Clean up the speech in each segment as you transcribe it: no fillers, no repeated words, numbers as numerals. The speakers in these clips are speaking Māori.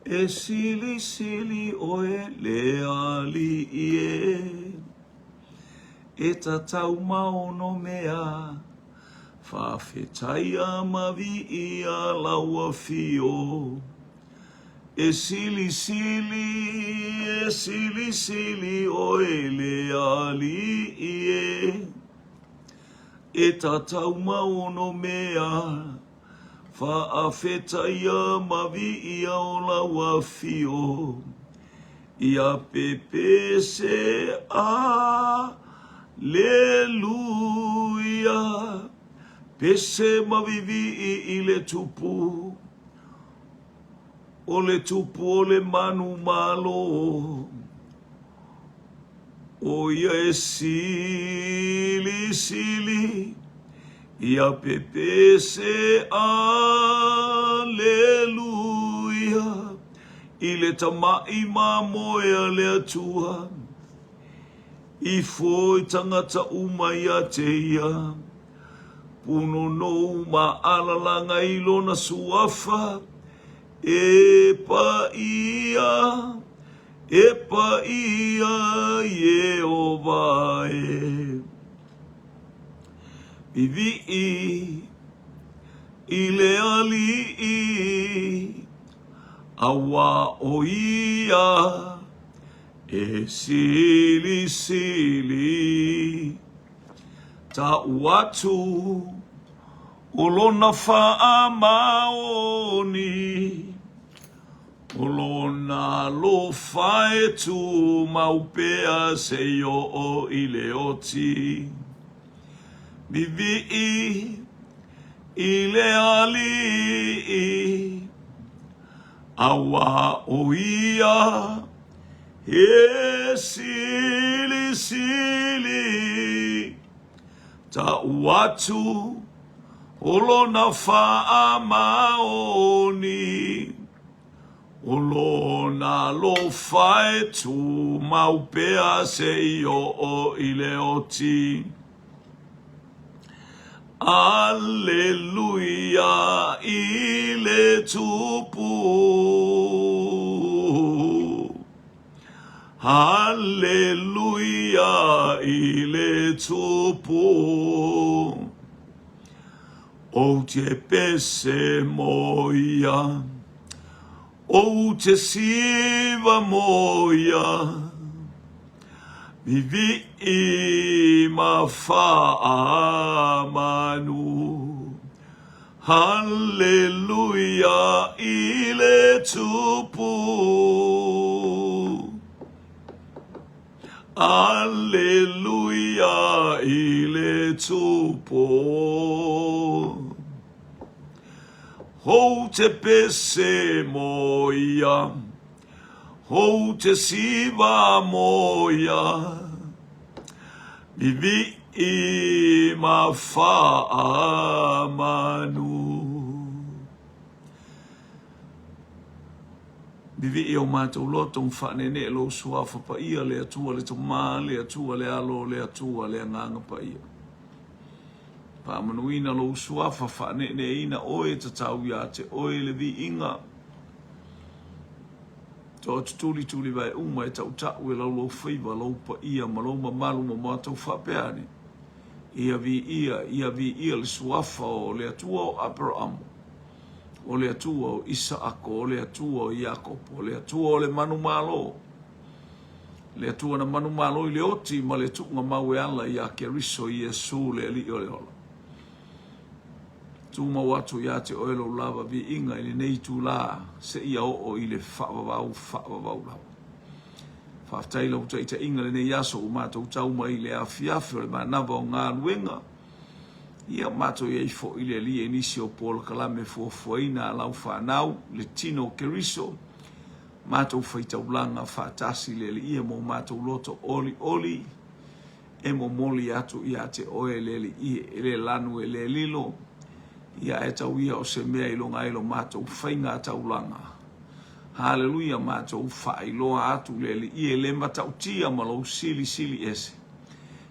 e sili oe le ali ie. E tatau maono mea, whawhetaia mavi ia laua fio. E sili oe le ali ie. E tatau maono mea, whaawhetaia mavi ia o laua fio. Ia pepe se Alleluia. Pese mavivi i le tupu. O le tupu o le manu malo. O ia e sili. Ia pepe se Alleluia. I le tamai mamoe le atua. I foi tangata umaya te ia. Puno no ma alalanga ilona suafa. E pa ia Yehova e. Vivi i le ali awa o ia. E sili ta watu olona faa maoni olona lo fae tu maupea se yo o ileoti vivi i le ali awa o ia. E sili ta watu olona faa maoni olona lo fae tu maupea se yo o ileoti. Alleluia ile tupu. Alleluia ile tupu. O te pese moia. O te siva moia. Vivi i mawha manu. Alleluia ile tupu. Alleluia ile tupo. Ho te pese moia. Ho te siva moia. Vivi i mawha manu. Vivi i o mātou loto mwhanene e lo suafa pa ia le atua le toma, le atua le alo, le atua le nganga pa ia. Pa manuina lo suafa whanene ina oe te tau ia te oe le vi inga. Tō tuli vai uma e tau tau e lau lo whiwa lau pa ia ma lau ma malu ma mātou whapeane. Ia vi ia le suafa o le atua o Abraham. O le atua o Isaako, o le atua o Iakob, o le atua o le manu malo. Le atua na manu malo i le oti ma le tukunga maue ala i a keriso i Yesu le ali o le ola. Tuma watu ia te oelo lava vi inga i le nei tu la se ia o i le whaavavau lau. Whaaftaila uta i te inga le nei aso o mātou tauma i le awhiawhi o le manawa o ngā luenga. Ia mātou iei fo i le li e nisi o Paul Kalame fuafuaina lau whanau le tino keriso. Mātou whaitaulanga whaatasi le li ia mo mātou loto oli. E mo moli atu ia te oe le li ia e le lanu e le lilo. Ia e tau ia o se mea ilonga ilo mātou whainga taulanga. Hallelujah mātou whailoa atu le li ia le matau tia malo sili ese.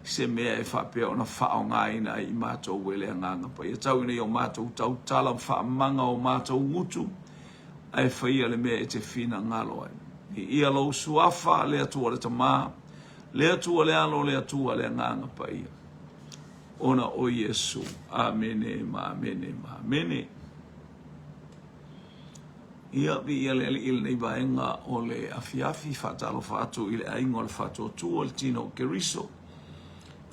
se mea e whapea ona whao ngāina i mātou wele nganga pa. Ia tau nei o mātou tau tala whaamanga o mātou ngutu, ai whaia le mea e te whina ngalo ai. I ia lau suafa lea tua le tamā, lea tua le alo lea tua le nganga pa ia. Ona o Yesu. Amene, ma amene, ma amene. Ia vi ia le ili nei vaenga o le afiafi whatalo whātu i le aingo le whātua tua le tino keriso.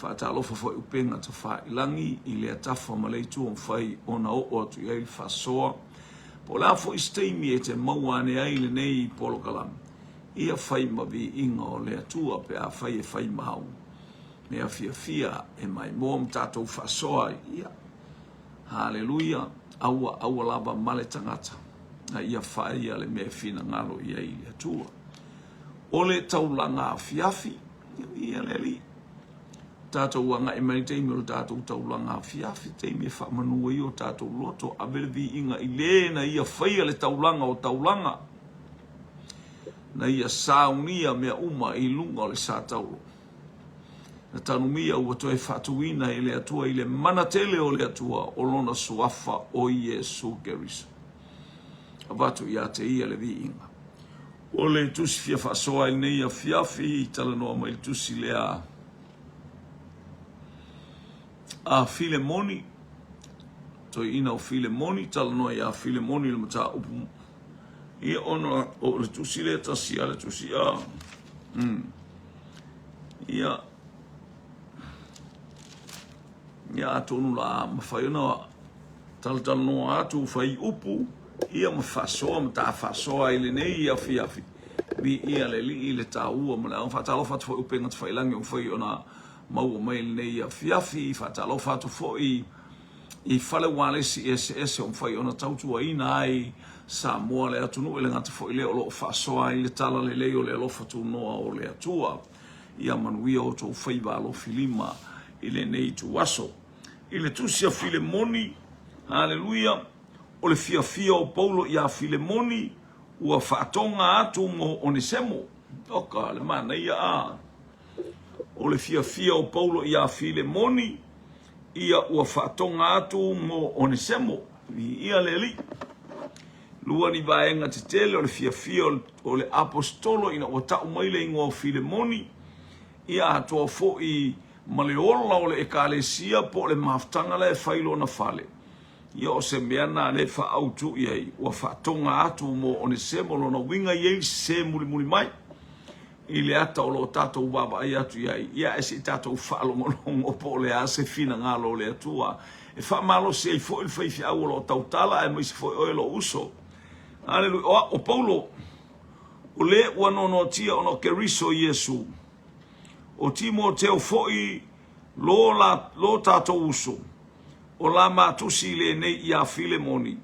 Whatalo whawhoi upenga ta wha ilangi i le atafa ma lei tua mwhai ona o atu i ai whasoa. Po la fo isteimi e te mauane ai le nei polo kalam. Ia whai ma vi inga o le atua pe a whai e whai mahau. Mea fia e mai mōm tātou whasoa ia. Hallelujah. Aua lava male tangata. Na ia whai ia le mea whina ngalo ia i le atua. O le taulanga afiafi. Ia le li. Tātou wanga e mai teimi o tātou taulanga afiafi. Teimi e whamanua i o tātou loto. A vi inga i le na ia whai le taulanga o taulanga. Na ia saunia mea uma i lunga o le sātaulo. Na tanumia ua toe whatuina i le atua i le manatele o le atua o lona suafa o Yesu Keriso. Abatu ia te ia le vi inga. O le tusi fia whasoa i nei a fiafi i talanoa mai tusi lea a Filemoni. Toi ina o Filemoni, talanoa i a Filemoni le mata upu. Ia ono o le tusi lea tasi a le tusi a. Ia atonu la mawhaiona talanoa atu whai upu. Ia mawhasoa, mata whasoa i le nei ia fiafi. Vi ia le li i le tāua ma le au whatalo whatu whai upenga te whailangi o whai ona maua mai le nei ia fiafi. Whatalo whatu whai i whale Ualesi ese o whai ona tautua ina ai sa mua le atunu ele ngata whai leo lo whasoa i le tala le leo le alofa tu noa o le atua. Ia manuia o tō whai walo filima i le nei tu waso. I le tusia Filemoni, hallelujah, o le fia o Paulo ia Filemoni, ua whaatonga atu mo Onesemo. Oka, le mana ia a. O le fia o Paulo ia Filemoni, ia ua whaatonga atu mo Onesemo. Ia le li. Lua ni vaenga te tele o le fia o le apostolo ina ua tau maile ingo o Filemoni, ia atoa fo i maleola o le ekalesia po le maftanga le whailo na fale. Ia o se meana le whaautu iei, ua whaatonga atu mo Onesemo lona winga iei se muli mai. I le ata o lo tātou waba ai atu iei, ia esi tātou whaalongolongo po le a se fina ngalo le atua. E whaamalo se ei fo il whaifi au lo tautala e maisi fo i lo uso. Aleluia, o Paulo, o le ua nono tia ono keriso Yesu. O timo teo foi lo tātou uso. O la matusi le nei ia Filemoni.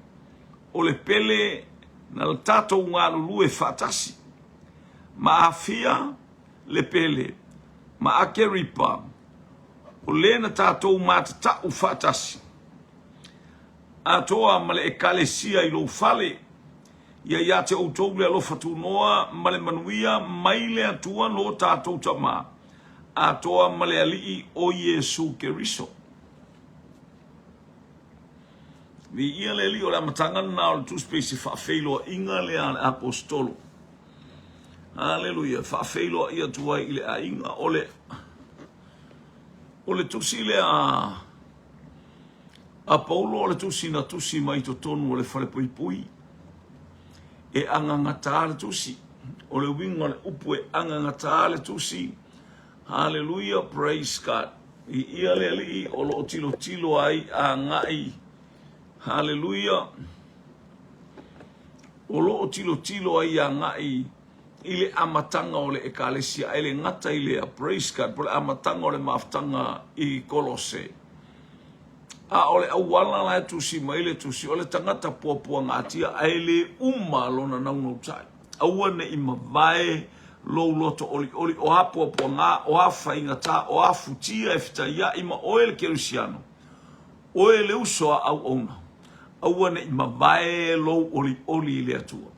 O le pele na le tātou ngā lulu e whatasi. Ma afia le pele. Ma akeripa. O le na tātou matata u whatasi. Atoa ma le ekalesia i lo fale. Ia te outou le alofa tu noa ma le manuia mai le atua lo tātou tama. Atoa ma le alii o Yesu Keriso. Vi ia le li o la matanga na o le tuspesi whaafeilo inga le a apostolo. Hallelujah, whaafeilo ia tua i le a inga o le tusi le a Paulo o le tusi na tusi mai to tonu o le whare pui. E angangata le tusi. O le winga le upu e angangata le tusi. Hallelujah, praise God. I ia le li o lo tilo ai a ngai. Hallelujah. O lo tilo ai a ngai. Ile amatanga o le ekalesia. Ele ngata ile a praise God. Pole amatanga o le maftanga i Kolose. A ole awala la tusi maile tusi. Ole tangata pua ngatia. Ele lona naunau tai. Awane ima vae. Lo loto oli o hapo ngā o hafa ingata o hafutia e fitaia ima oele kerusiano oele usoa au ona awane ima vae lo oli le atua.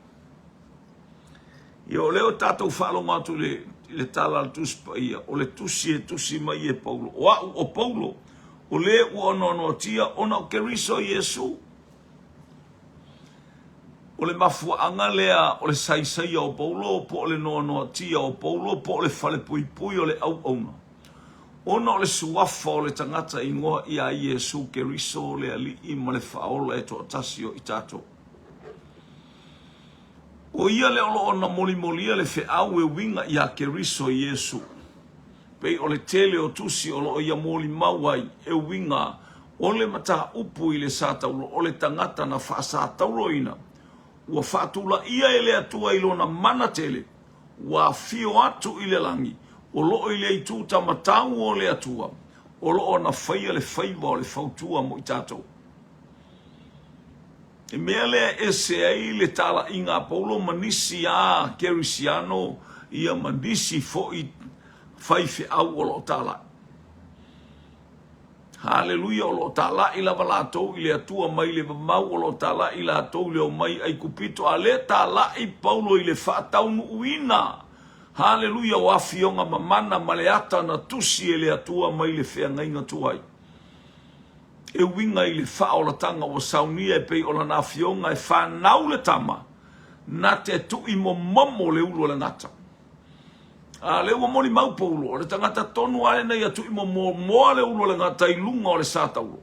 Io leo tātou whalo mātu le le tala tusi pa ia, o le tusi mai e Paulo. O Paulo, o le ua no tia, ona o keriso Yesu. O le mafuanga lea, o le saisai o Paulo, po le no tia o Paulo, po le fale pui o le au. Ona o le suafa o le tangata ingoa ia Yesu keriso le ali ima le faola e to tasi o itato. O ia le olo ona molimolia le feau e winga ia keriso Yesu. Pei o le tele o tusi o lo ia moli mawai e winga o le mata upu i le sataulo o le tangata na fa sataulo ina. Ua fatula ia e le atua ilona mana tele. Ua fio atu i le langi. O lo i le itu tamatau o le atua. O lo o na faia le faiva o le fautua mo i tātou. E mea lea ese ai le tala inga Paulo manisi a kerisiano ia manisi fo i faife au o lo tala. Haleluia o lo tala i la valatou i le atua mai le mau o lo tala i la atou le o mai ai kupito a le tala i Paulo i le whaatau uina. Haleluia o afionga mamana maleata na tusi e le atua mai le whea ngainga tuai. E winga i le whaolatanga o saunia e pei o la na afionga e whanau le tama na te tu i momo le ulo le ngata. Le ua moni mau Paulo, le tangata tonu ale nei atu i moa le ulo le ngata i lunga o le sataulo.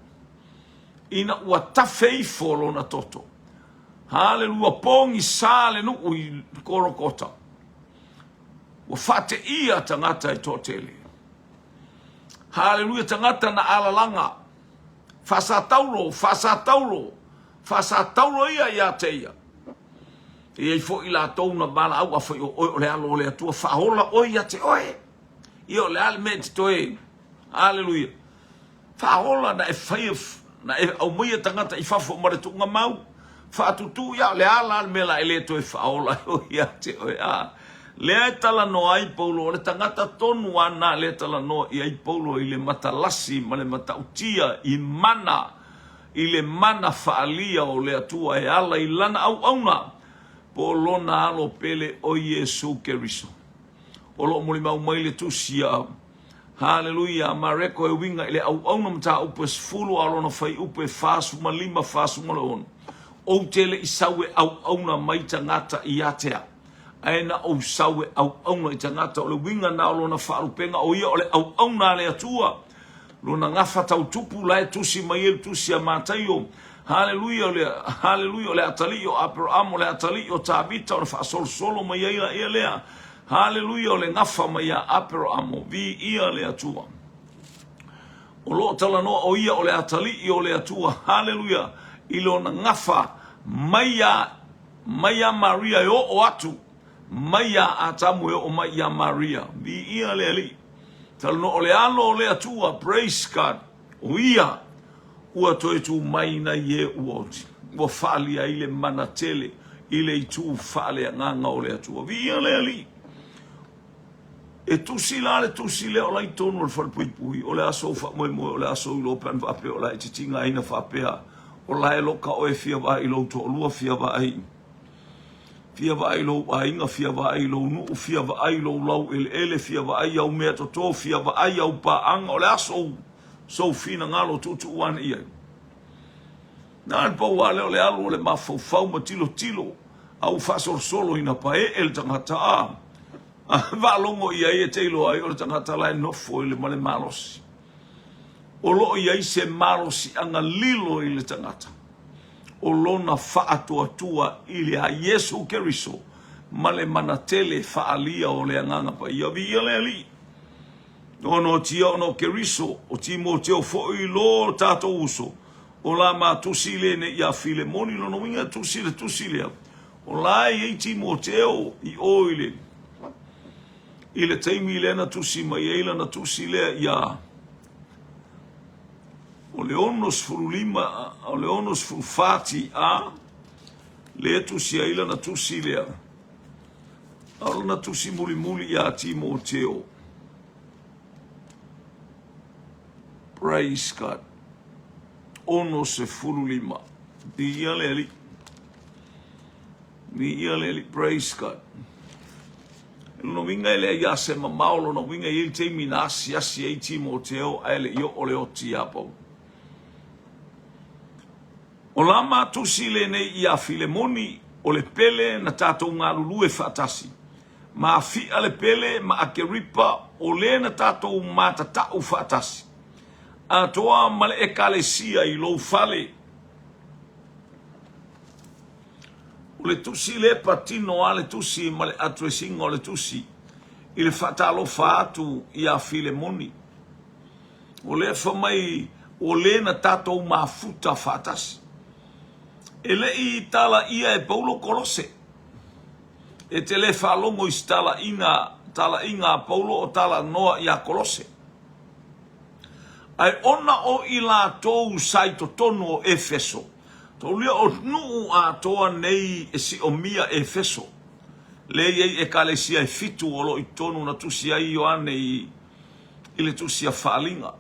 Ina ua tafeifo lo na toto. Haleluia pongi sa le nuku i korokota. Ua fate ia tangata i totele. Haleluia tangata na alalanga. Fasataulo ia ia te ia. E ai fo ila tau na bala au a fo o le alo le atua fahola o ia te oe. Io le ale me te toe. Haleluia. Fahola na e fai na e au moia tangata i fafo mare tunga mau. Fatutu ia le ala me la ele toe fahola o ia te oe. Le ai tala no ai Paulo, le tangata tonu ana le tala no i ai Paulo i le matalasi, ma le matautia i le mana faalia o le atua e ala i lana au auna. Po lona alo pele o Yesu keriso. O lo muli mau mai le tusia. Haleluia, ma reko e winga i le au auna mta upe sfulu alo na fai upe fasu ma lima fasu ma leon. O tele i sawe au auna mai tangata i atea. Aina o sawe au auna i tangata o le winga na o lona whaarupenga o ia o le au auna le atua. Lona ngafa tau tupu lai tusi mai el tusi a mataio. Haleluia le atali o Abraham le atali o Tabita o fa solo mai ia lea. Haleluia le ngafa mai Abraham vi ia le atua. O lo tala no o ia o le atali o le atua. Haleluia ilona ngafa mai Maria o atu. Maya atamu o Maya Maria vi ia le ali tal no ole alo le atua praise God o ia ua toi tu mai na ye uoti o fali a ile manatele ile tu fali nganga o le atua vi ia le ali e tu sile o la tonu o fal pui o le aso fa mo o le aso lo pen va pe o la tinga ina fa pe o la e loka o e fia va i lo to lua fia va ai fia va ai lo ainga fia va ai lo nu fia va ai lo lau ele fia va ai au mea to fia va ai au pa anga o le aso so fina ngalo tutu wan ia na po wale o le alo le mafau ma tilo au fa solo ina pa el tangata va longo ia e te lo ai o tangata la no fo le male malos o lo ia se malos anga lilo ile tangata o lona faatua ile a Yesu keriso male manatele faalia o le nganga pa ia vi le ali no tia no keriso o Timoteo fo i lo tato uso o la ma tusile ne ia file moni no winga tusile o la i Timoteo i oile ile taimi le na tusima ia na tusile ia o leonos furulima o leonos fufati a le tusi ila na tusi lea o na tusi muli ya Timoteo praise God ono se furulima mi ia leli praise God No winga ele ia se mamaulo no winga il te mina sia sia Timoteo ele yo ole o tiapo. O lama tusile ne ia Filemoni o le pele na tatou ngā lulu e whaatasi. Ma fi ale pele ma Akeripa o le na tatou matata u whaatasi. A toa male e kalesia i lou fale. O le tusi le patino a le tusi ma le atresinga o le tusi. I le whaatalo whaatu i a Filemoni. O le whamai o le na tatou mafuta whaatasi. E le i tala ia e Paulo Kolose. E te le whalongo i tala inga Paulo o tala noa i a Kolose. Ai ona o i la tou saito tono o Efeso. Tau lia o nuu a toa nei e si o mia Efeso. Le iei e kalesia e fitu o lo i tonu na tusia i Ioane i le tusia whaalinga.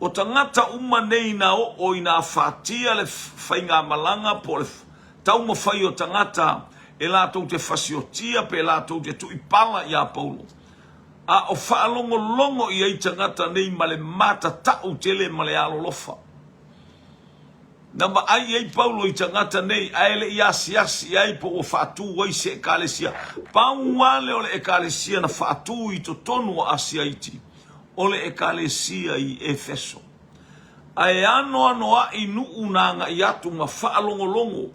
O tangata uma nei na o i nga whaatia le whainga malanga po le tau mo whai o tangata e la tau te whasiotia pe la tau te tuipala i a Paulo. A o whaalongo longo i ei tangata nei ma le mata tau tele ma le alo lofa. Namba ai ei Paulo i tangata nei aele i asi ai po o whaatu wai se ekalesia. Pau wale o le ekalesia na whaatu i to tonu o asiaiti. O le ekalesia i Efeso. Ai ano a inu unanga i atu ma whaalongo longo.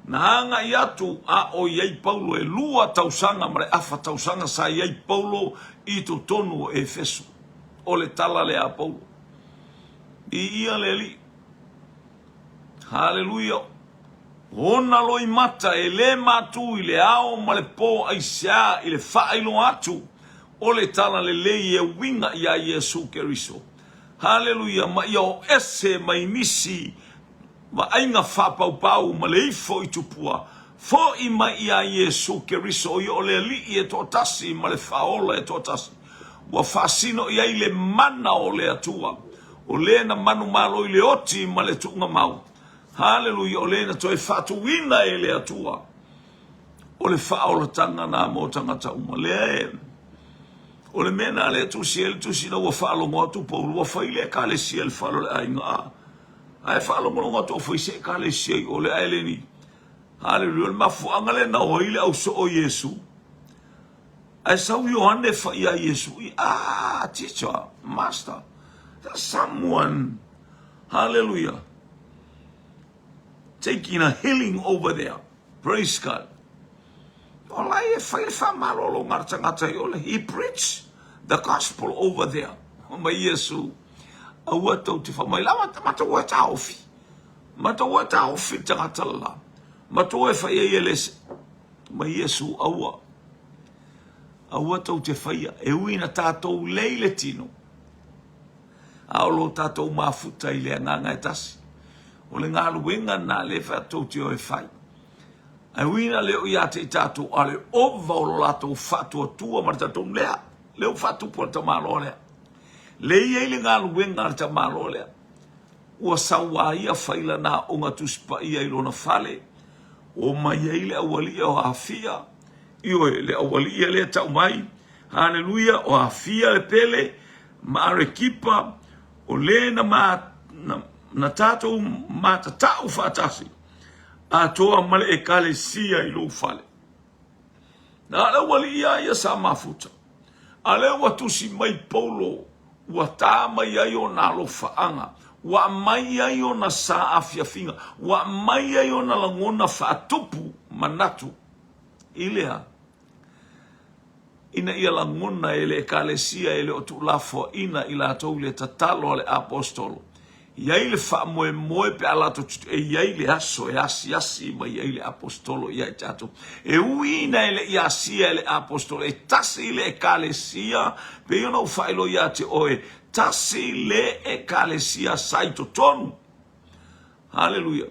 Na hanga i atu a o iei Paulo e lua tausanga ma le afa tausanga sa iei Paulo i to tonu o Efeso. O le tala le a Paulo. I ia le li. Hallelujah. Ona loi mata e le matu i le ao ma le po aisea i le whailo atu. O le tala le lei e winga i a Yesu Keriso. Hallelujah. Ma ia o ese mai nisi ma ainga whapaupau ma le ifo i tupua. Fo i ma i a Yesu Keriso i o le li i e totasi ma le whaola e totasi. Wa whasino i ai le mana o le atua. O le na manu malo i le oti ma le tunga mau. Hallelujah. O le na toi whatuina e le atua. O le whaola tanga na mo tangata uma le o le mena le tusi na wa falo mo tu po wa faile ka le siel falo le ainga ai falo mo ngo to foi se ka le siel o le aileni hallelujah ma fu angale na o ile au so o Yesu ai sau Yohane fa ia Yesu teacher master there's someone hallelujah taking a healing over there praise God. Ola e whai whamarolo ngartangata i ole. He preached the gospel over there. Ma Yesu. Aua tau te whamai. La mata ua ta ofi. Mata ua ta ofi tangata la. Mata ua e whai e lese. Ma Yesu aua. Aua tau te whaia. E uina tātou leile tino. Aolo tātou mafuta i lea nganga e tasi. O le ngā luenga nā le whatou te o e whai. Ai wina leo ia te tātou ale ova o latou whatua tua ma tātou lea. Leo whatu po ta malo lea. Le iei le ngā luenga ta malo lea. Ua sawa ia whaila nā o ngā tuspa ia ilona whale. O mai iei le awalia o hawhia. Ioe le awalia le tau mai. Hallelujah o hawhia le pele. Maare kipa. O le na tātou mata tau whatasi. A toa male e kalesia i lo fale. Na ala wali ia sa mafuta. Ale watusi mai Paulo. Wa tā mai aio na lo faanga. Wa mai aio na sa afia finga. Wa mai aio na langona faatupu manatu. Ilea. Ina ia langona ele e kalesia ele o tu lafo ina ila tau le tatalo ale apostolo. Iai le wha moe pe alato e iai le aso e asi ma iai le apostolo iai tato. E uina ele i asia ele apostolo e tasi le e kalesia pe iona u whailo ia te oe tasi le e kalesia saito tonu. Hallelujah.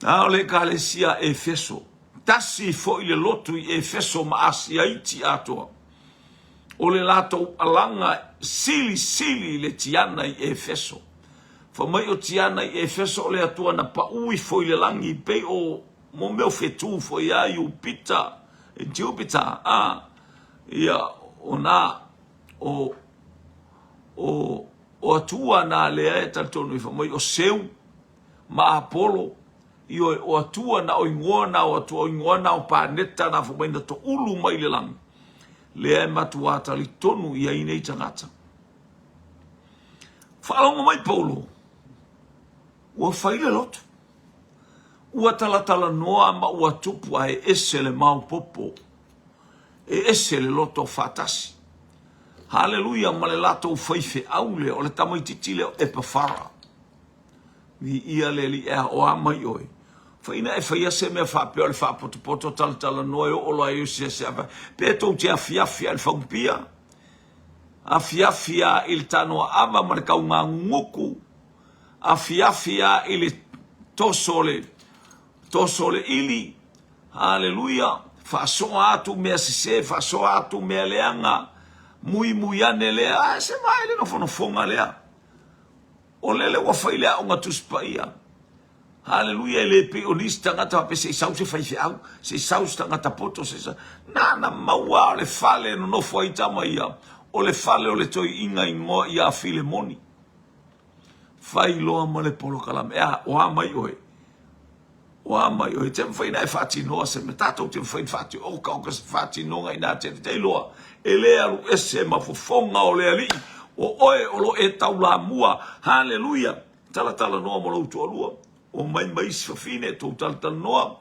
Nao le kalesia Efeso. Tasi fo i le lotu i Efeso ma asia iti atoa. O le lato alanga sili le tiana i Efeso. Fa mai o tiana i Efeso o le atua na paui foi le langi pe o mo meu fetu foi ai o pita Jupiter ia ona o atua na lea e taltonu i whamoi o seu ma Apollo i o atua na o ingoana o atua o ingoana o pāneta na whamoi na to ulu mai le langi lea e matuata li tonu i ai nei tangata whaalonga mai Paulo ua whaile lotu ua talatala noa ma ua tupu a e ese le mau popo e ese le loto fatasi Haleluia, ma le lato faife aule o le tamaititile e pafara. Vi ia le li ea o amai oi. Faina e faia se mea whapea o le whapotopoto talatala noe o loa e usia se apa. Peto te a fiafia le whaupia. A fiafia il tanoa ava ma le kaunga nguku. A fiafia il tosole ili. Haleluia. Fasoa atu mea sise, fasoa atu mea leanga. Mui ane lea, se mai le no fono fonga lea. O lele wa failea o ngatu spaia. Haleluia, le pe onista ngata pe se sau se fai au, se sau sta ngata poto se sa. Na maua le fale no foi tama ia. O le fale o le toi inga ingo ia Filemoni. Fai loa ma le polo kalame. O amai oe. O amai oe. Tem fai nai fati noa se me tatou tem fai fati. O kauka se fati noa ina te loa. Ele alu ese mafofonga o le ali o oe o lo e taula mua haleluia talatala noa mo lo lua o mai sfafine to talatala noa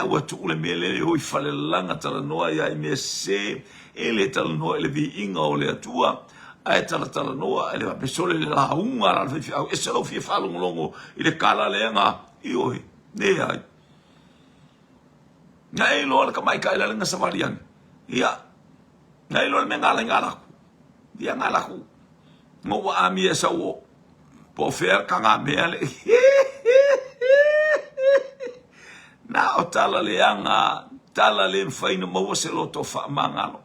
o tu le mele o fale langa tala noa ya me se ele tala noa ele vi inga o le atua ai talatala noa ele va pesole la unga la fi e se lo fi falo longo ile kala lenga i oi ne ai nei lo ka mai ka lenga savarian ia Nai lo me ngala dia ngala ku mo wa ami esa wo po fer kanga mele na o tala le anga tala le faina mo se lo to fa mangalo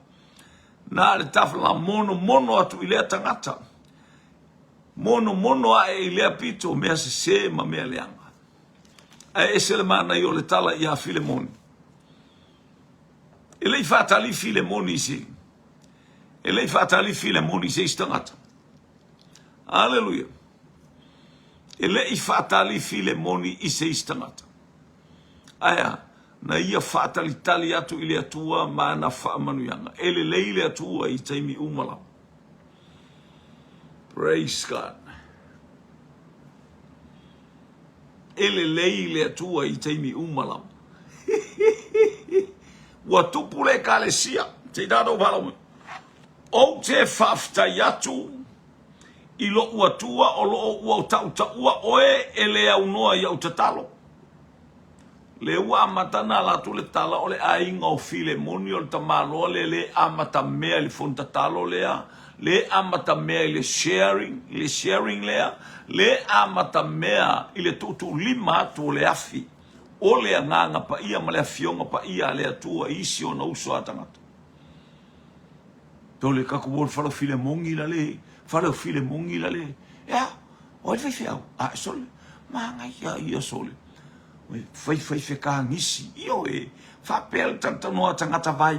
na le tafla mono atu ile tangata mono a ile apito me se ma mele anga a ese le mana yo le tala ia Filemoni ele fatali Filemoni si Ele fatali Filemoni se istangata. Aleluia. Ele fatali Filemoni i se istangata. Aya, na ia fatali tali atu ile atua ma na whaamanuianga. Ele leile atua i taimi umala. Praise God. Ele leile atua i taimi umala. Watupu le kalesia. Te dado valamu. O te whafta yatu i lo uatua o lo ua ua oe e le au noa i au tatalo. Le ua amatana la tu le tala o le ainga o Filemoni o le tamalo le amata mea li fontatalo lea. Le amata mea i le sharing lea. Le amata mea i le tutu lima atu o le afi. O le anganga pa ia ma le afionga pa ia le atua isi o na uso atangata. Tole ka ko falo Filemoni la le ya o le fiau sol manga ia sol fai ka ngisi io e fa pel tanta no tangata vai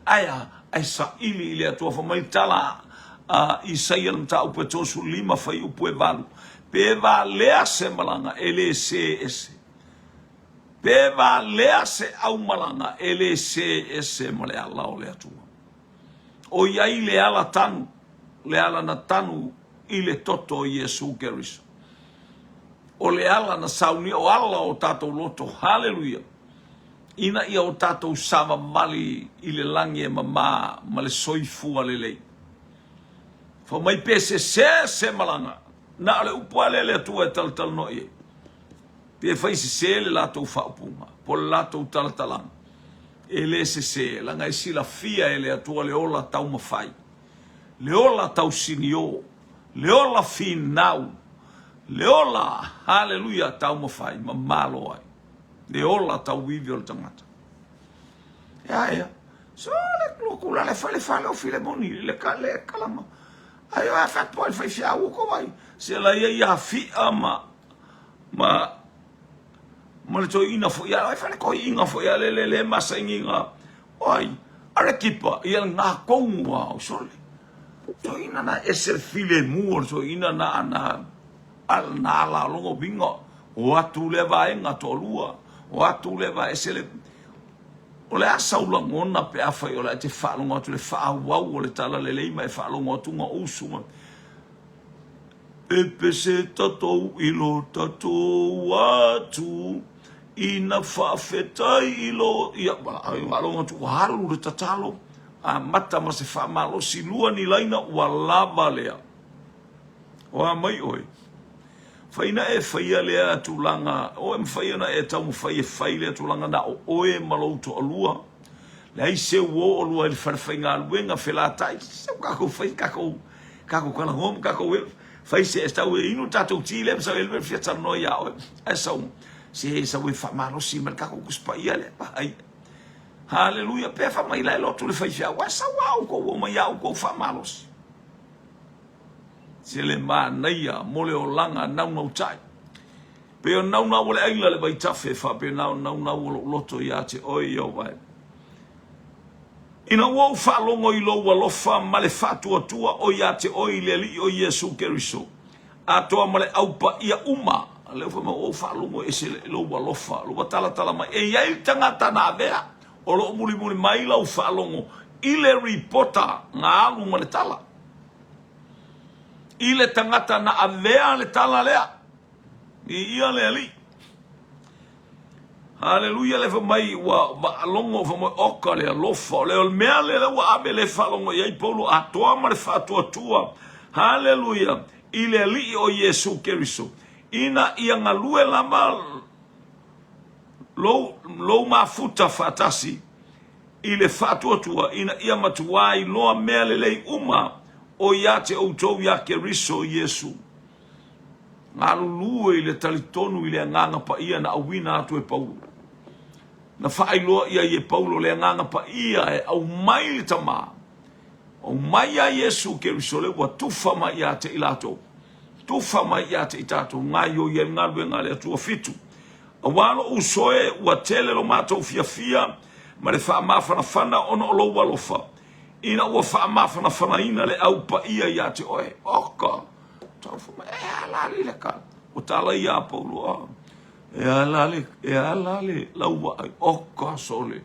aya ai sa ili le tua fa mai tala i sai al ta upo to su lima fai upo e valu pe va le se malanga LCS pe va le se au malanga LCS male ala o le tua o iai le ala na tanu i le toto o Iesu Keriso. O le ala na sauni o ala o tatou loto, haleluia. Ina ia o tatou sama mali i le langi e ma le soifua le lei. Fa mai pese se malanga, na le upua le atua e tal no ie. Pie fai se le latou whaupunga, po le latou talatalanga. Ele se langa isi la fia ele atua le ola tau mawhai. Le ola tau sinio. Le ola finau. Le ola, haleluia, tau mawhai, ma malo ai. Le ola tau vivi o le tangata. Ia. So le klokula le fale o Filemoni, le kalama. Ai o fat po fai fia uko vai. Se la ia fia ma le toi ina fo ia ai fale ko inga fo ia le masa inga Oi, are kipa, ia ngā konga o sole. So ina na ese file mua, so ina na la longo bingo. O atu leva e ngā tolua, o atu leva ese le... O le asa ulangona pe awhai o le te whaalonga atu le whaawau o le tala le leima e whaalonga atu ngā usuma. Pepe se tatou ilo tatou atu, ina whaafetai ilo, ia whaalonga atu haru le tatalo, a mata ma se whaamalo si lua ni laina ua lava lea. O a mai oi. Faina e faia lea atulanga, o e mwhaia na e tau mwhaia fai lea atulanga na o oe malouto alua. Lei se uo alua ili wharwhai ngā luenga whelatai, se kako fai, kako kalangom, kako fai se estau e inu tatou tile, sa elwe fiata noi a oe. E sau, se sau e whamaro si, man kako kuspa ia le, ai. Haleluia, pe whamai lai lotu le fai fia, wa sa wau ko o mai au ko whamaro si. Se le mā naia, mole o langa, nau tai. Pe o nau ole aila le vai tafe wha, pe nau o loto ia te oi au vai. Ina wau whaalongo i lo walofa, male whatua tua o ia te oi le li o Yesu Keriso. A toa male aupa ia uma, leo wha o whaalongo e se lo walofa, lo watala mai. E iai tangata na avea, o lo muli mai lau whaalongo, i le ripota ngā alu male tala. I le tangata na avea le tala lea. I ia le ali. Haleluia le mai wa alongo fa mo oka le lofa le mea le wa abe le falongo ia Paulo atoa ma le fatua tua. Haleluia. I le ali o Yesu Keriso. Ina ia ngalue lama lo mafuta fatasi. I le fatua tua ina ia matuai loa mea le uma. O ia te outou ia Keriso Yesu. Ngā lulue i le talitonu i le nganga pa ia na awina atu e Paulo. Na whaailoa ia i e Paulo le nganga pa ia e au mai le tama. Au mai a Yesu Keriso le wa tufa mai ia te ilato. Tufa mai ia te itato. Ngā yo i e ngalwe ngā le atua fitu. A walo usoe wa tele lo mātou fia. Ma le wha mawhanawhana ono o lo walofa. Ina ua wha ina le au pa ia te oe. Oka. Tau whama, alali le ka. O tala ia Paulo. Alali. Laua ai. Oka sole.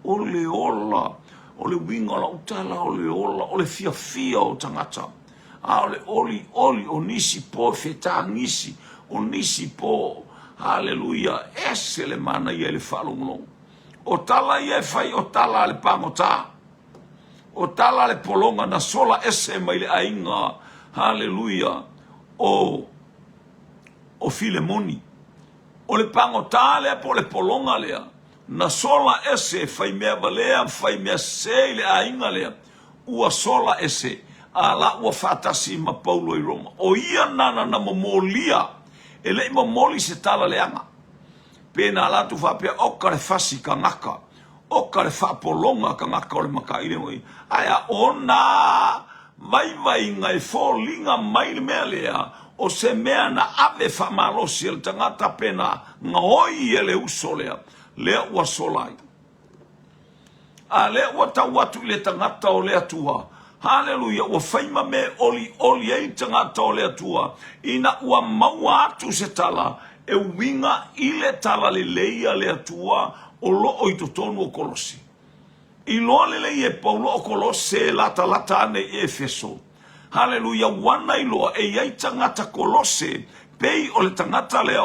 Ole ola. Ole winga la utala. Ole ola. Ole fia o tangata. Ole oli o nisi po feta nisi. O nisi po. Haleluia. Ese le mana ia le whalonglo. O tala ia fai o tala le pangota. O tala le polonga na sola ese mai le ainga, haleluia, o Filemoni. O le pangota lea po le polonga lea, na sola ese fai mea valea, fai mea se le ainga lea, ua sola ese, a la ua fatasi ma Paulo i Roma. O ia nana na momolia, e le momoli se tala leanga. Pena la tu fa pe oka le fasi ka ngaka. Oka le whapolonga ka ngaka o le makaile moi. Aia ona vai ngai fōlinga mai le mea lea o se mea na ave whamalosi el tangata pena ngahoi e le uso lea. Lea ua solai. A lea ua tau atu le tangata o lea tua. Haleluia, ua whaima me oli ei tangata o lea tua. Ina ua maua atu se tala e winga i le tala le leia lea tua o loo i totonu o Kolosi. I loa lele i e Paulo o Kolose e lata ane i Efeso. Haleluia, wana i loa e iai tangata Kolose pei o le tangata lea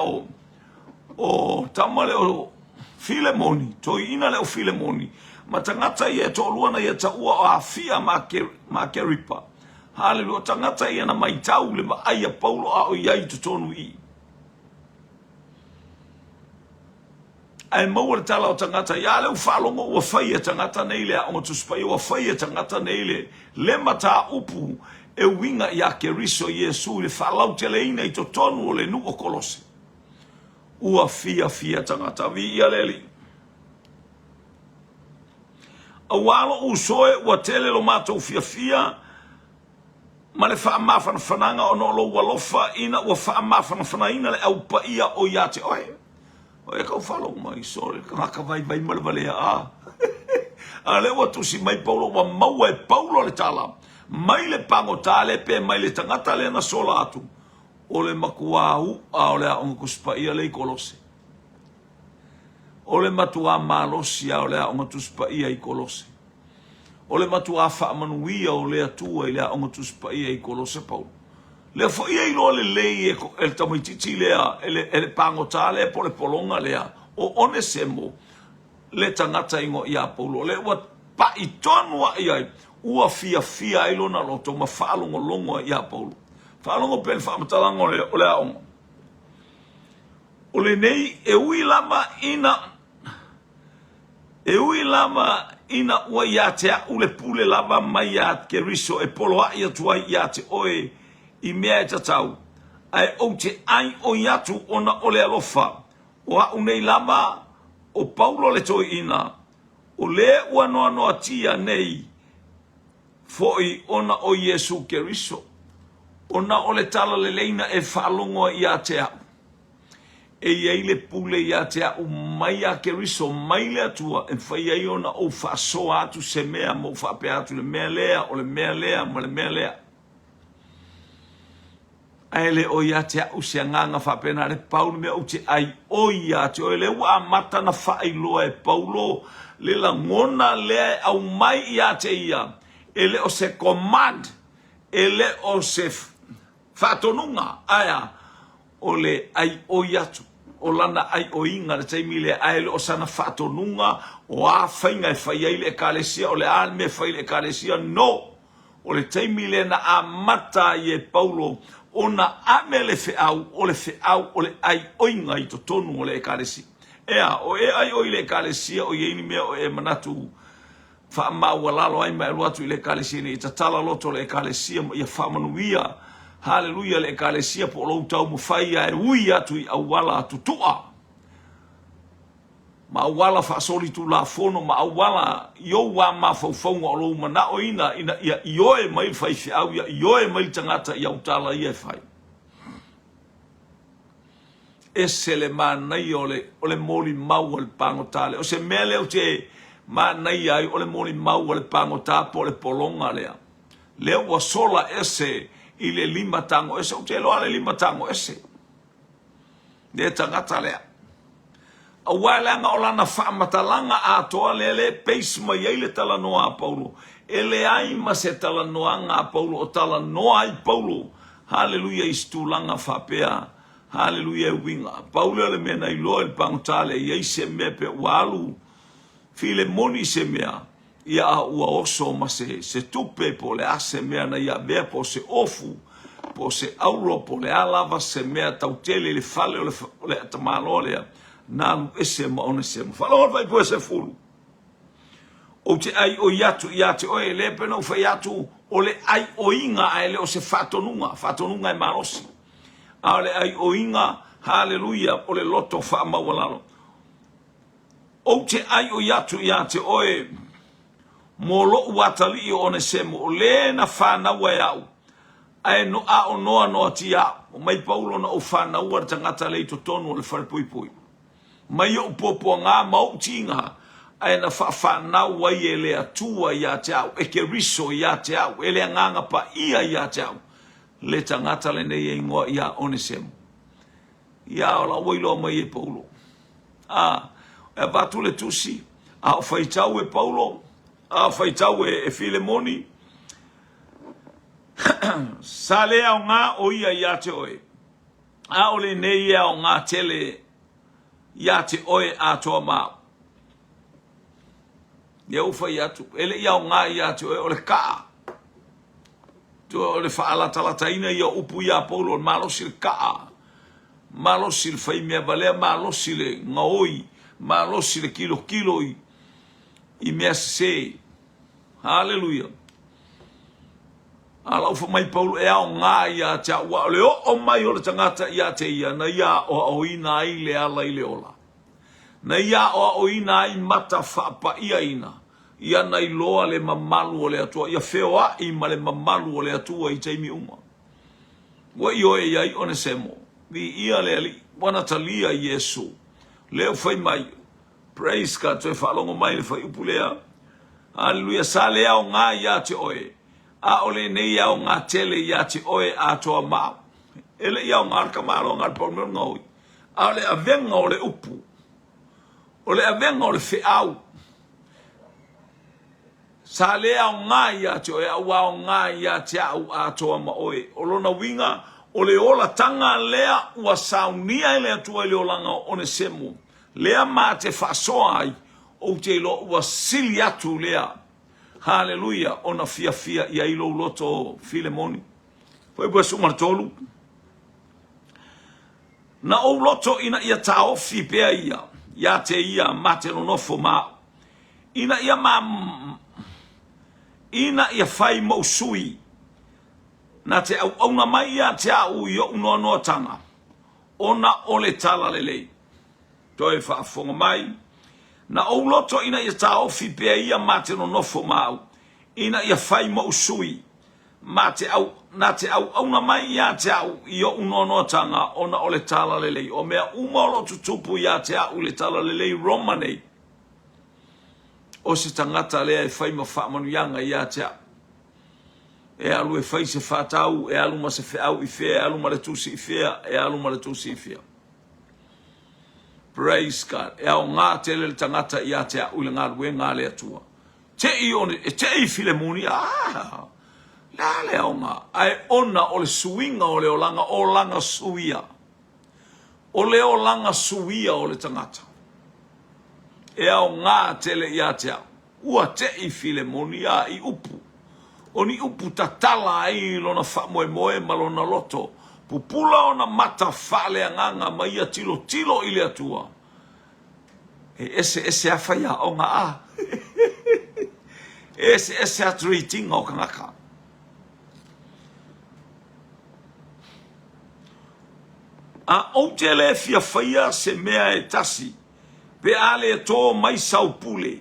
o tamale o Filemoni, toi ina leo Filemoni. Ma tangata i e to luana i e taua o afia ma Keripa. Haleluia, tangata i ana maitau le ma aia Paulo a o iai totonu i. Ai maua le tala o tangata, ia leu whalongo ua whai e tangata nei lea o matuspai, ua whai e tangata nei le mata upu e winga i a Keriso Yesu, le whalau te leina i to tonu o le nu o Kolose. Ua fia tangata, vi ia leli. A walo usoe ua tele lo matou fia, ma le whaamawhanawhananga o no lo walofa ina ua whaamawhanawhanaina le au pa ia o ia te oe. O e kau whalong mai, sorry, ka vai male valea a. Ale wa tu si mai Paulo wa mau e Paulo le tala. Mai le pango tale pe mai le tangata le na sola atu. O le makuau a o le aonga kuspa ia le i Kolose. O le matua malosi a o le aonga tuspa ia i Kolose. O le matua whaamanuia o le atua i le aonga tuspa ia i Kolose Paulo. Le fo ia i loa le lei e tamaititi lea e le pango tale e po le polonga lea. O one semo le tangata ingo ia Paulo. Le ua pa i tonua ia ua fia ilo na loto ma whaalongo longo ia Paulo. Whaalongo pen whaamatalanga o le aonga. O le nei e ui lama ina ua ia te a ule pule lama mai ia ke riso e poloa ia tuai ia te oe i mea e tatau. Ai o te ai o iatu ona o le alofa. O a unei lama o Paulo le toi ina. O le ua noa tia nei foi ona o Yesu ke riso. Ona o le tala le leina e whaalongo ia te au. E iei le pule ia te au mai a ke riso mai le atua e whai ei ona o whaaso atu se mea mo whape atu le mea lea o le mea lea ma le mea lea. Aele o ia te au se nganga whapena re Paulo mea o te ai o ia te o le ua mata na whailoa e Paulo le la ngona lea au mai ia te ia e le o se command e le o se whatonunga aia o le ai o iatu. O lana ai o inga le taimi le aile o sana whatonunga o a whainga e whai ai le ekalesia o le a me whai le ekalesia no o le taimi le na a mata i e Paulo o na ame le whiau o le ai o inga i to tonu o le ekalesia ea o e ai o i le ekalesia o i eini mea o e manatu whaamau alalo ai mai luatu i le ekalesia ni i tatala loto le ekalesia i a whaamanuia. Haleluia le ekalesia po lo tau mo fai ai ui atu i awala tutua. Ma awala fa soli tu la fono ma awala yo wa ma fo ngo lo mana o ina ia ioe mai fai fiau ia ioe mai tangata ia utala ia fai. Ese le manai o le moli mau o le pangotale. O se mele o te manai ai o le moli mau o le pangota po le polonga lea. Lea wa sola ese i le lima tango ese, o te loa le lima tango ese. Le tangata lea. A wailanga o lana whaamatalanga a toa le peis mai ei le talanoa a Paulo. E le ai ma se talanoa ngā Paulo, o talanoa ai Paulo. Haleluia i stulanga whapea. Haleluia i winga. Paulo le mena i loa il pangotale, i ei se mea pe walu. File moni se mea. Ia ua oso ma se tupe po le ase mea na ia mea po se ofu, po se auro po le alava se mea tautele le fale o le atamalo lea na ese ma one se ma. Fala vai po se fulu. O te ai o iatu o e lepe no fai atu o le ai o inga a ele o se fatonunga e marosi. A le ai o inga, haleluia, o le loto wha mawalalo. O te ai o iatu o e molo watali o ne semo o le na fana wa au ai no a o no tia o mai Paulo na o fana wa tangata le to tonu le far pui mai o popo nga mau tinga ai na fana wa ele atua ya tau e ke riso ya tau ele nganga pa ia ya tau le tangata le nei ngo ya o ne semo ya o la wilo mai e Paulo e vatu le tusi a fai tau e Paulo a fai tau e Filemoni. Sale au ngā o ia te oe. A ole nei au ngā tele ia te oe a toa mau. Ia ufai atu. Ele ia au ngā ia te oe o le kaa. Tua o le whaalatalaitaina ia upu ia Paulo o malosi le kaa. Malosi le whai mea valea, malosi le ngaoi, malosi le kilo i mea se. Haleluia. Ala ufa mai Paulo e ao ngā ia te awa. Le o mai o le tangata ia te ia. Na ia o ina ai le ala i le ola. Na ia o ina ai mata whaapa ia ina. Ia nei loa le mamalu o le atua. Ia wheoa i ma le mamalu o le atua i teimi uma. Wa i oe iai one semo. Vi ia le ali. Wana talia Yesu. Leo whai mai. Praise God. Toi whalongo mai le whai upulea. Hallelujah. Sale au ngā ia te oe. A ole nei au ngā tele ia te oe a toa mau. Ele iau ngā kamaro ngā palmeo ngau. A ole avenga ole upu. Ole avenga ole whiau. Sale au ngā ia te oe. Au au ngā ia te au a toa ma oe. Olona winga ole ola tanga lea ua saunia ele atua ele olanga one semu. Lea mā te whasoa ai. O te lo ua sili atu lea. Hallelujah. Ona fia fia ia ilo loto Filemoni. Poi bua sumar tolu. Na o loto ina ia taofi pea ia. Ia te ia mate no nofo ma. Ina ia fai mausui. Na te au auna mai ia te au i o unoa noa tanga. Ona ole tala lelei. Toi whaafonga mai. Na o loto ina ia taofi pea ia mate no nofo mau. Ina ia fai mausui. Na te au auna mai ia te au i o unoa tanga. Ona ole tala lelei. O mea uma o lotu tupu ia te au le tala lelei romanei. O se tangata lea e fai ma whaamanu yanga ia te au. E alu e fai se whatau. E alu ma se whiau i whea. E alu ma le tusi i whea. E alu ma le tusi i whea. Praise God. E au ngā tele le tangata ia te au le ngā rue ngā le atua. Te i Filemoni. La le au ngā. Ai ona o le suinga o le olanga. O langa suia. O le olanga suia o le tangata. E au ngā tele ia te au. Ua te i Filemoni a i upu. O ni upu tatala ai lona whamoe moe ma lona loto. Pupula ona mata whale anganga ma ia tilo i le atua. E ese a whaia o ngā a. Ese a treating o kangaka. A o te le fia whaia se mea e tasi. Pe ale e tō mai sau pule.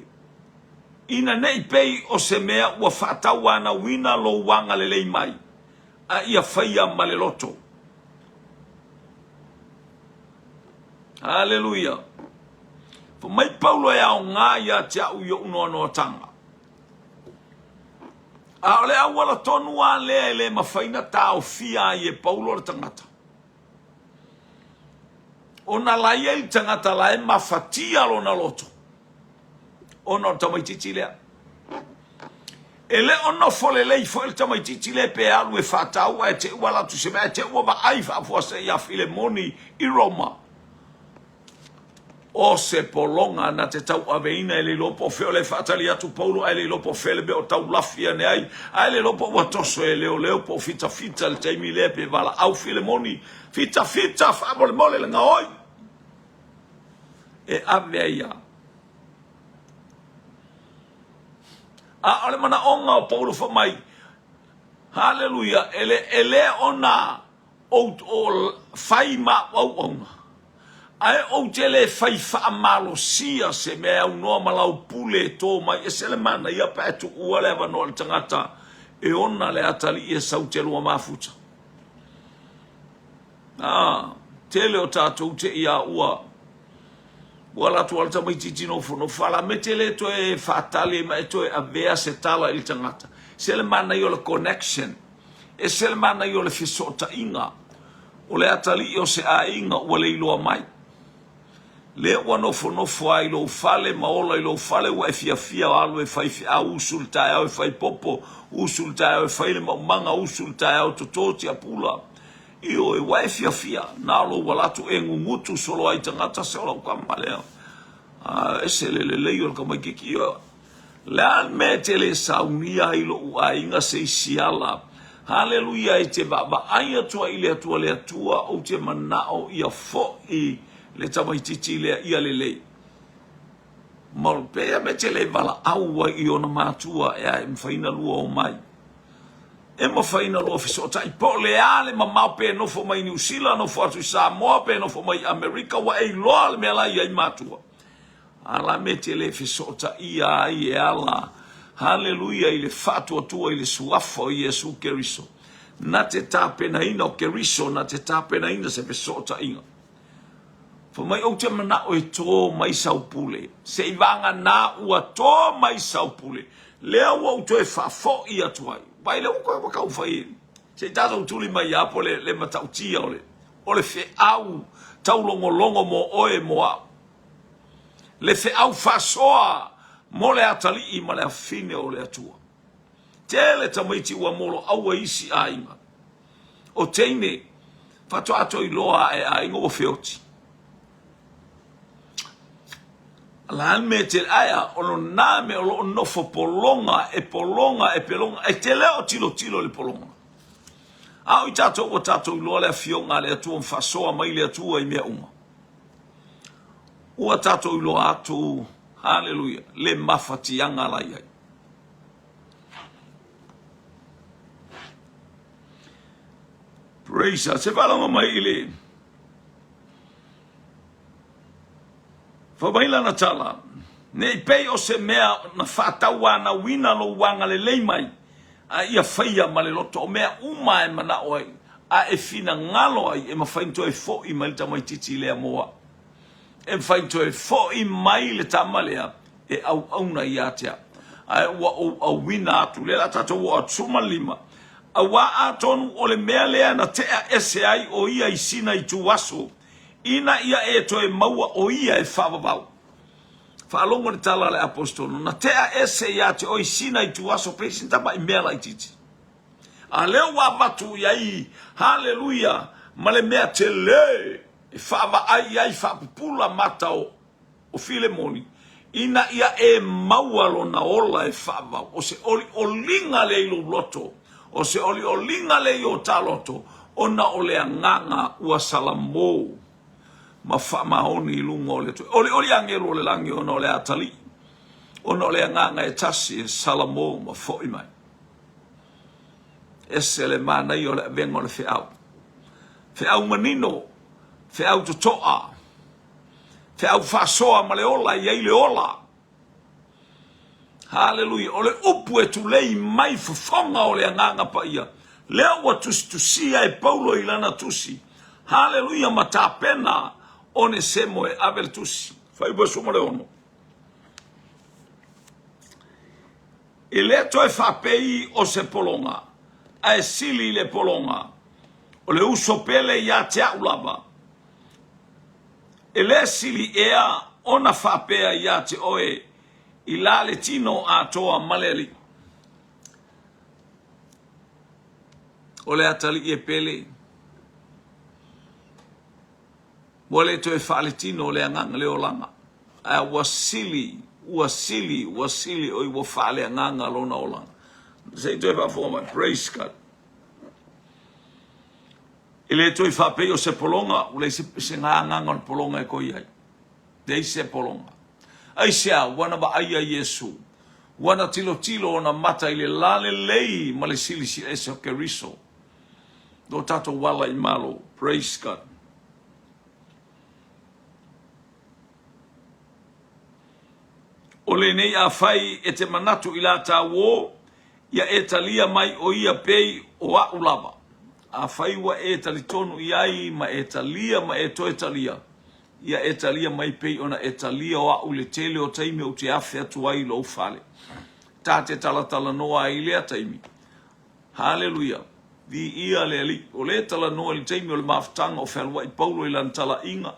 Ina nei pei o se mea ua whaatau ana wina lo wanga lelei mai. A ia whaia ma le loto. Hallelujah. For mai paulo e au ngā ia te au i o unoa tanga. A ole awala tonu a lea ele mawhaina tau fia i e paulo le tangata. Ona lai e tangata la e mawhatia lo na loto. Ona tamaititi lea. Ele ona fole lei fo el tamaititi le pe alu e whatau e te ua latu se mea te ua ma ai whaafuase ia Filemoni i Roma. O se polonga na te tau aveina e le lopo feo le whaatali atu paulo e le lopo fele be o tau lafia ne ai. A le lopo ua toso e leo po fita le teimi le pe vala au Filemoni. Fita whamole mole le ngaoi. E avea ia. A ole mana onga o paulo fa mai. Hallelujah. Ele ona o faima au onga. Ai o tele fai fa malo sia se me au no malau pule to mai e sele mana ia pa tu ua va no tangata e ona le atali e sau te lua mafuta. Tele o tatou te ia ua. Wala tu alta mai titino fo no fala metele to e fatali mai to e avea se tala il tangata. Sele mana io le connection. E sele mana io le fisota inga. O le atali o se a inga ua le iloa mai. Le ua nofo ai lo fale maola i lo fale ua e fia alu e fai fia usulta au e fai popo usulta au e fai le maumanga usulta au tototi a pula. Io e ua e fia na lo walatu e ngungutu solo ai tangata se ola ukama leo. Ese le io ka mai kiki io. Le an me te le saunia i lo ua inga se isiala. Hallelujah e te baba ai atua i le atua o te manao ia fo i le tamaititi lea ia lelei. Malpea me te le vala aua i ona mātua e ai mwhaina lua o mai. E mwhaina lua fisota i po le ale ma maupe nofo mai New Zealand, nofo atu Samoa pe nofo mai Amerika wa e loa le mea lai ai mātua. Ala me te le fisota i ai e ala. Hallelujah i le fatua tua i le suafo i Yesu Keriso. Na te tāpena ina o Keriso, na te tāpena ina se fisota inga. Fa mai o te mana o e tō mai saupule. Se i vanga nā ua tō mai saupule. lea ua utoe fa'afo i atu ai vai le uko wa kau fai se tato tuli mai apo le matautia o le fe'au taulongolongo mo oe moa le fe'au fa'asoa mo le atali'i ma le afine o le atua tele tamaiti ua molo aua isi ainga o teine fato ato iloa e ainga o feoti la me te aya o lo name o lo nofo polonga e pelonga e te leo tilo le polonga au i tato o tato iloa le afionga le atua mfasoa mai le atua i mea uma ua tato iloa atu haleluya le mafatianga la iai praise se valanga mai ile fa baila na tala ne pei o se mea na fatawa na wina lo wanga le leimai a ia faia male loto o mea uma e mana oi a e fina ngalo ai e mafainto e fo i malta mai titi le moa e fainto e fo i mai le tamalea e au na iatea a wa o wina atu le tato o tsuma lima a wa atonu o le mea lea na tea ese ai o ia i sina i tuwaso ina ia e toe maua o ia e whawawau. Whaalongo ni tala le apostolo. Na tea ese ia te oi sina i tuwaso presin tapa i mea lai titi. A leo wa matu iai, haleluya, ma le mea te le, e whawa ai whapupula mata o Filemoni. Ina ia e maua lo na ola e whawau. O se oli o linga le ilo loto. O se oli o linga le i o taloto. Ona o le nganga ua salamo. Ma fa maoni lungo le tu oli angelo le langi ono le atali ono le nganga e tasi salamo ma fo mai esele mana io le vengo le feau manino feau toa feau fasoa ma le ola ia le ola haleluya ole upu e tu lei mai fonga o le nganga pa ia le o tusia e paulo ilana tusi haleluya mata pena one semo e avertusi fai bo sumo le ono ele to e fa pei o se polonga a sili le polonga o le uso pele ya te ulaba ele sili ea ona fa pea ya te oe ilale tino a toa maleli o le atali e pele wale to e faletino le nganga le olanga a wasili o i wo fale nganga lo na olanga sei to e fa forma praise God ele to e fa pe o se polonga o le se nganga on polonga e ko ia dei se polonga ai sia wana ba ai Yesu wana tilo ona mata ile lale lei male sili si eso ke riso do tato wala i malo praise God. O le nei a fai e te manatu ila ta wo ia e talia mai o ia pei o a ulava. A fai wa e talitonu iai ma e talia ma e to e talia. Ia e talia mai pei ona e talia o a ule tele o taimi o te afe atu ai lo fale. Ta te talatala noa ai lea taimi. Haleluya. Vi ia le ali. O le tala noa li taimi o le maftanga o whelwa i paulo i lantala inga.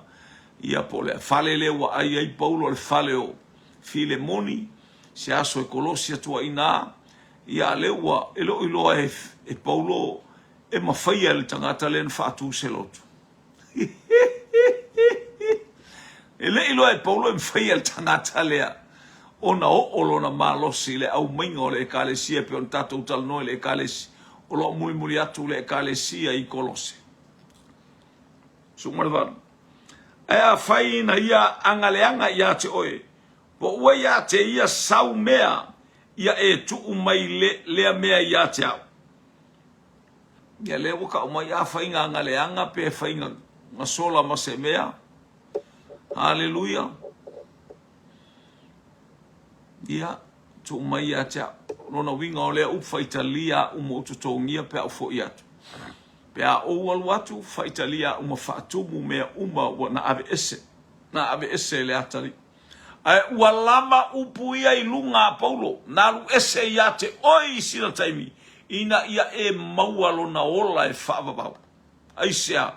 Ia po le fale lewa ai paulo le fale o. Filemoni se aso e Kolosia tua ina ia lewa elo e paulo e mawhaia le tangata le nfatu se lotu ele ilo e paulo e mawhaia le tangata lea ona o lona malosi le au mainga o le ekalesia pe on tatou talanoe le ekalesi o lo muli atu le ekalesia i Kolose sumarvan ea fai na ia angaleanga ia te oe po ua ia te ia sau mea ia e tuu mai lea mea ia te au. Ia lea waka o mai a whainga ngaleanga pe whainga ngasola ma se mea. Haleluya. Ia tuu mai ia te au. Rona winga o lea upfaitalia umo ututongia pe au fo iatu. Pe a oualu atu faitalia uma whaatumu mea uma na ave ese. Na ave ese le atari. Ai walama upuia ilunga Paulo nalu ese ia te oi sina taimi ina ia e maualo na ola e whaavavau. Ai sea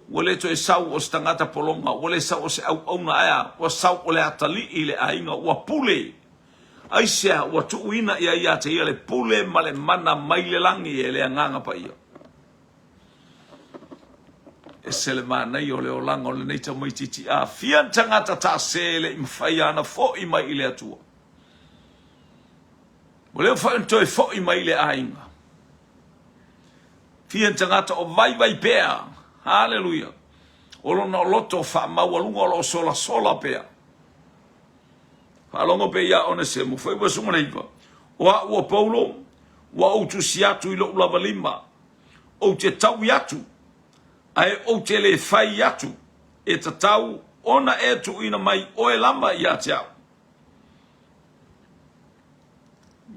wale to e sau o stangata polonga wale sau o se au na aya wa sau o le atali i le ainga wa pule. Ai sea wa tuuina ia te ia le pule ma le mana mai le langi e le anganga pa ia. E sele nei o le o langa o le neita mai titi a fian tangata ta sele im faiana fo i mai ile atua. Mo leo whaen toi fo i mai le ainga. Fian tangata o vai pea. Hallelujah. Olo na loto wha maualunga o sola pea. Whalongo pe ia one se mo whai wasunga neipa. Oa ua Paulo, wa o tu siatu ilo ulava lima. O te tau yatu. Ai o te le whai yatu. E ta tau ona e tu ina mai oe lama i ate au.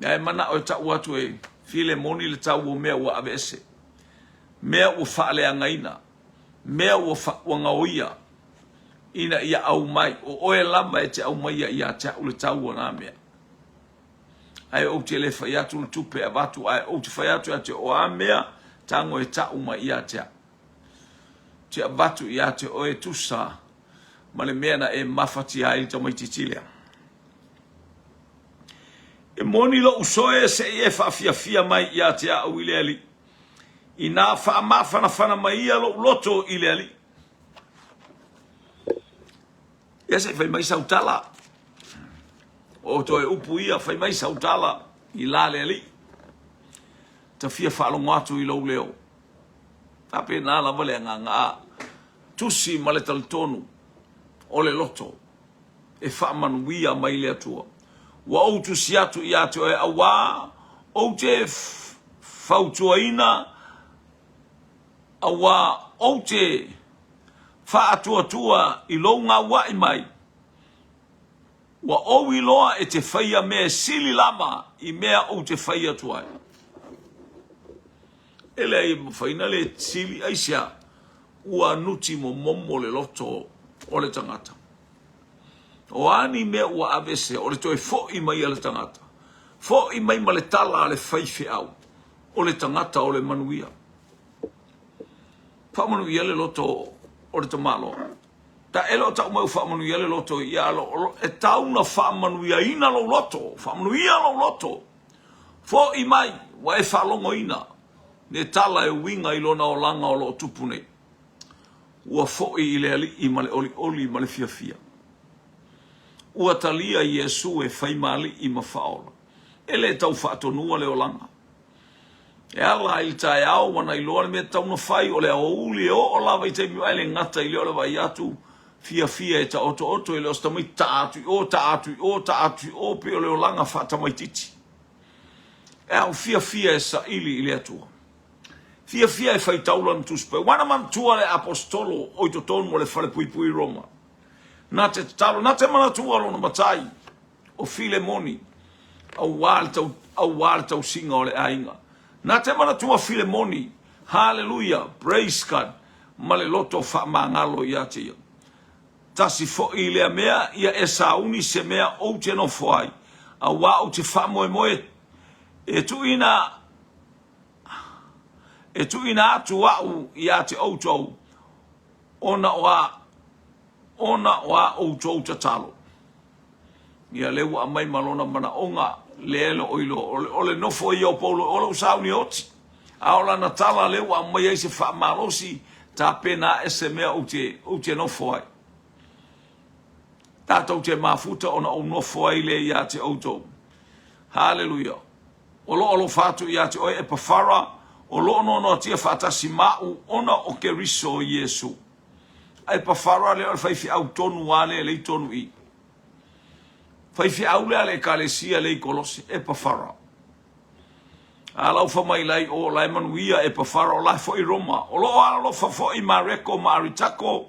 Ai mana o tau atu e file moni le tau o mea ua avese. Mea ua whaale angaina. Mea ua ngaoia. Ina ia au mai. O oe lama e te au mai i ate au le tau o nā mea. Ai o te le whai atu le tupe a watu. Ai o te whai atu a te o a mea tango e tau mai i ate au. Te abatu ia te oe tusa ma le mea na e mawhati ai ta mai titilea. E moni lo usoe se e whawhiawhia mai ia te au ile ali. I nā whaamawhana mai ia lo loto ile ali. Ia se whai mai sautala. O toi upu ia whai mai sautala i lale ali. Ta whia whaalongo atu i lo leo. Tape nā la wale ngā tusi ma le talitonu o le loto e whaamanuia mai le atua. Wa o tusi atu i atu e awa o te whautuaina awa o te whaatua i lo ngā wai mai. Wa o i loa e te whaia mea sili lama i mea o te whaia tuai. Ele ai whaina le sili aisia ua nuti mo momo le loto o le tangata. O ani mea ua avese o le toi fo i mai le tangata. Fo i mai ma le tala le whaife au o le tangata o le manuia. Whamanuia le loto o le tamalo. Ta elo tau mau whamanuia le loto i alo e tau na whamanuia ina lo loto. Whamanuia lo loto. Fo i mai wa e whalongo ina. Ne tala e winga i lona o langa o lo tupune. Ua fo i le ali i male oli male fia. Ua talia Yesu e whaimali i mawhaola. Ele tau whaatonua le o langa. E ala i tae au wana i loa me tau na whai o le o uli o lawa i te mi aile ngata i leo le vai atu fia e ta oto i leo stamai taatu o pe o le o langa whaatamai titi. E au fia e sa ili i le atua. Fia e whai taula na tuspe. Wana man tua le apostolo o i to tonu mo le whale pui Roma. Nā te talo, nā te mana tua lo na matai o Filemoni au wāle tau singa o le ainga. Nā te mana tua Filemoni, hallelujah, praise God, ma le loto wha mangalo i ate ia. Tasi fo i lea mea, ia e sauni se mea o te no foai. A wā o te wha moe, e tu ina atu au i ate outou, ona oa outou tatalo. Ia lewa a mai malona mana onga lelo oilo, ole nofo i o Paulo, ole usauni oti. Aola na tala lewa a mai eise wha marosi, ta pena ese mea o te nofo ai. Tātou te mafuta ona o nofo ai le i ate outou. Hallelujah. Olo fatu i ate oi e pawhara, o lo no tia fatasi mau ona o ke riso Yesu. Ai pawhara le o whaifi au tonu wale le tonu i. Whaifi au le kalesia le kolosi e pawhara. A lau whamai lai o lai manuia e pawhara o lai fo i Roma. O lo alo fo i mareko maaritako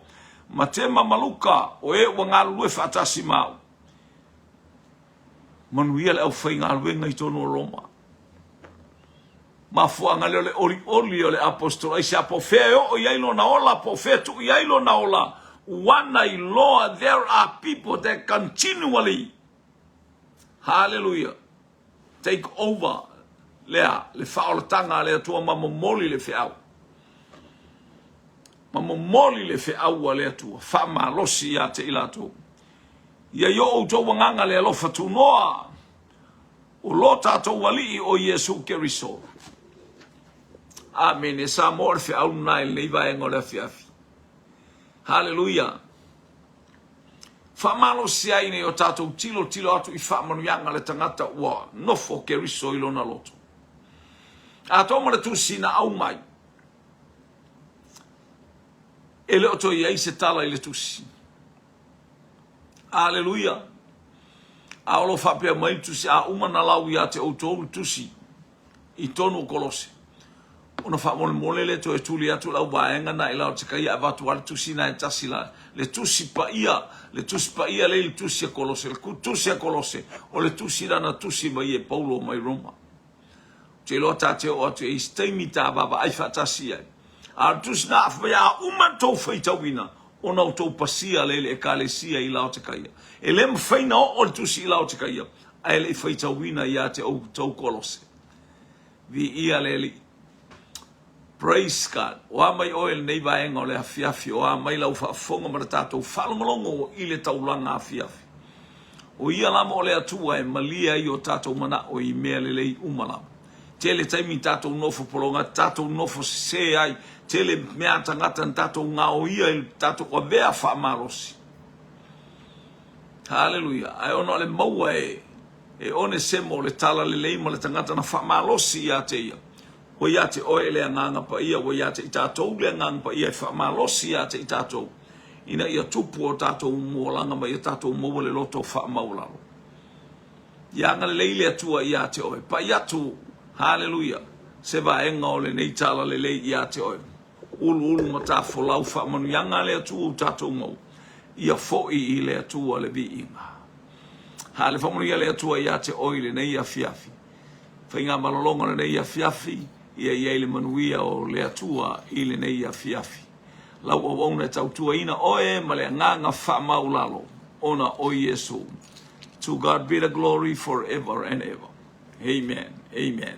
ma te mamaluka o e wangalu e fatasi mau. Manuia le au whai ngalu e ngai tonu o Roma. Ma fuanga le oli o le apostolo ai se apofeo o iailo na ola apofetu iailo na ola One I Lord, there are people that continually, hallelujah, take over lea le whaolatanga lea tua mamomoli le whiau. Mamomoli le whiau lea tua, whamalosi ia te ilato. Ia yo o tau wanganga lea lofa tunoa, o lo tātou wali o Yesu Keriso. Amen. E sa mor whiau nai le iwaengo le whiafi. Hallelujah. Whamalosi aine o tātou tilo atu I whamanuianga le tangata ua nofo Keriso I lona loto. A tōma le tusi na au mai. E le oto I se tala I le tusi. Hallelujah. A olo whapea mai tusi a umana lau ia te outou tusi. I tonu kolose. Ona whamone mole le to e tuli atu lau waenga na I lau te kai a watu wale tusi na e tasi la. Le tusi pa ia le tusi a kolose. Le tusi a kolose. O le tusi rana tusi mai e Paulo mai Roma. Te loa tate o atu e steimi tā baba ai whatasi ai. A tusi na awhai a uman tau whaitawina. Ona o tau pasia le e kalesia I lau te kaia. E le mwhaina o le tusi I lau te kaia. A le whaitawina I a te au tau kolose. Vi ia le li. Praise God. O a mai oel nei vaenga o le hafiafi. O a mai lau whaafonga mara tātou whalongolongo I le taulanga hafiafi. O ia lama o le atua e malia I o tātou mana o I mea le lei umalama. Te le taimi tātou nofo polonga, tātou nofo se ai, te le mea tangata tātou ngā o ia I tātou o vea whaamarosi. Hallelujah. Ai ono le maua e one semo le tala le leima le tangata na whaamarosi ia te ia. O ia te oe le nganga pa ia, o ia te I tātou le nganga pa ia whaamarosi ia te I tātou. Ina ia tupu o tātou muolanga ma ia tātou maua le loto whaamaulalo. Ia ngale leile atua ia te oe. Pa ia tu, hallelujah, se vaenga o le nei tala le lei ia te oe. Ulu ma tā wholau whamanu ianga le atua o tātou mau. Ia foi I le atua le vi inga. Hale whamanu ia le atua ia te oe le nei a fiafi. Whainga malolonga le nei a fiafi. Ia le manuia o le atua I le nei a fiafi. Lau o wauna tau tua ina oe ma le nganga whamaulalo. Ona o Yesu. To God be the glory forever and ever. Amen. Amen.